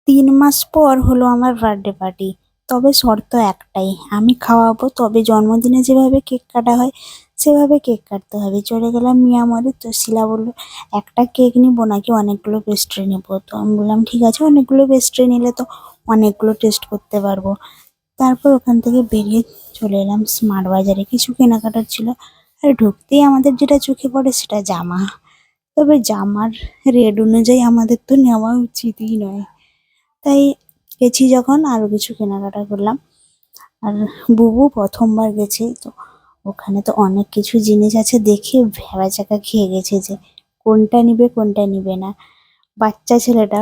৩ মাস পর হলো আমার বার্থডে পার্টি। তবে শর্ত একটাই, আমি খাওয়াবো, তবে জন্মদিনে যেভাবে কেক কাটা হয় সেভাবে কেক কাটতে হবে। চলে গেলাম মিয়ামরে, তো শিলা বলল, "একটা কেক নিবো নাকি অনেকগুলো পেস্ট্রি নেবো?" তো আমি বললাম, "ঠিক আছে, অনেকগুলো পেস্ট্রি নিলে তো অনেকগুলো টেস্ট করতে পারবো।" তারপর ওখান থেকে বেরিয়ে চলে এলাম স্মার্ট বাজারে, কিছু কেনাকাটার ছিল। আর ঢুকতেই আমাদের যেটা চোখে পড়ে সেটা জামা। তবে জামার রেট অনুযায়ী আমাদের তো নেওয়া উচিতই নয়। তাই গেছি যখন আরো কিছু কেনাকাটা করলাম। আর বুবু প্রথমবার গেছে, তো ওখানে তো অনেক কিছু জিনিস আছে, দেখে ভ্যাবাচ্যাকা খেয়ে গেছে যে কোনটা নিবে কোনটা নিবে না। বাচ্চা ছেলেটা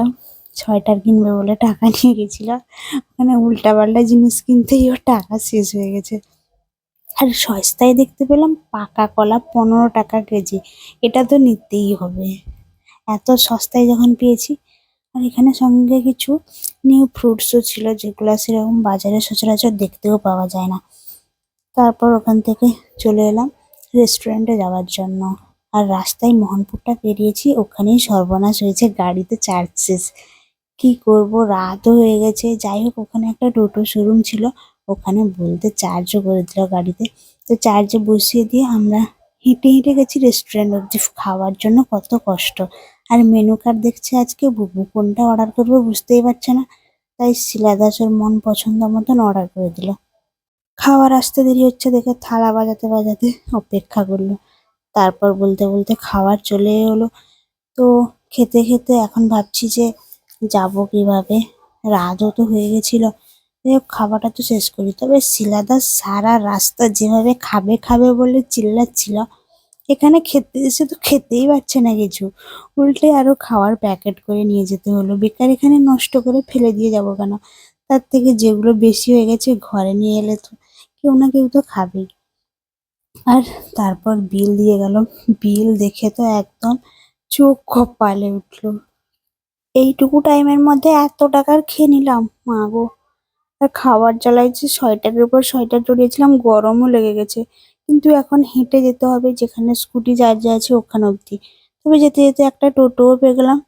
সোয়েটার কিনবে বলে টাকা নিয়ে গেছিল, ওখানে উল্টাপাল্টা জিনিস কিনতেই ওর টাকা শেষ হয়ে গেছে। আর সস্তায় দেখতে পেলাম পাকা কলা 15 টাকা কেজি, এটা তো নিতেই হবে, এত সস্তায় যখন পেয়েছি। আর এখানে সঙ্গে কিছু নিউ ফ্রুটসও ছিল, যেগুলো সেরকম বাজারে সচরাচর দেখতেও পাওয়া যায় না। তারপর ওখান থেকে চলে এলাম রেস্টুরেন্টে যাওয়ার জন্য। আর রাস্তায় মোহনপুরটা পেরিয়েছি, ওখানেই সর্বনাশ হয়েছে, গাড়িতে চার্জ শেষ। কি করব, রাতও হয়ে গেছে। যাই হোক, ওখানে একটা টোটো শোরুম ছিল, ওখানে বলতে চার্জও করে দিল গাড়িতে। তো চার্জে বসিয়ে দিয়ে আমরা হেঁটে হেঁটে গেছি রেস্টুরেন্ট অব্দি খাওয়ার জন্য। কত কষ্ট! আর মেনু কার্ড দেখছে আজকে বুবু, কোনটা অর্ডার করবো বুঝতেই পারছে না, তাই শিলা দাস ওর মন পছন্দ মতন অর্ডার করে দিল। খাওয়ার আসতে দেরি হচ্ছে দেখে থালা বাজাতে বাজাতে অপেক্ষা করলো। তারপর বলতে বলতে খাবার চলে এলো। তো খেতে খেতে এখন ভাবছি যে যাব কিভাবে, রাতও তো হয়ে গেছিল। যাই হোক, খাবারটা তো শেষ করি। তবে শিলাদা সারা রাস্তা যেভাবে খাবে খাবে বলে চিল্লাচ্ছিল, এখানে খেতে এসে তো খেতেই পারছে না কিছু, উল্টে আরো খাওয়ার প্যাকেট করে নিয়ে যেতে হলো। বেকার এখানে নষ্ট করে ফেলে দিয়ে যাব কেন, তার থেকে যেগুলো বেশি হয়ে গেছে ঘরে নিয়ে এলে তো কেউ না কেউ তো খাবেই। আর তারপর বিল দিয়ে গেল, বিল দেখে তো একদম চোখ কপালে উঠলো। এইটুকু টাইমের মধ্যে এত টাকার খেয়ে নিলাম, মা গো! আর খাওয়ার জ্বালায় যে সোয়েটারের উপর সোয়েটার জড়িয়েছিলাম, গরমও লেগে গেছে। কিন্তু এখন হেঁটে যেতে হবে যেখানে স্কুটি চার্জে আছে ওখানে অব্দি। তবে যেতে যেতে একটা টোটোও পেয়ে গেলাম।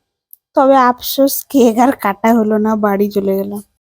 তবে আফসোস, কেক আর কাটা হলো না, বাড়ি চলে গেলাম।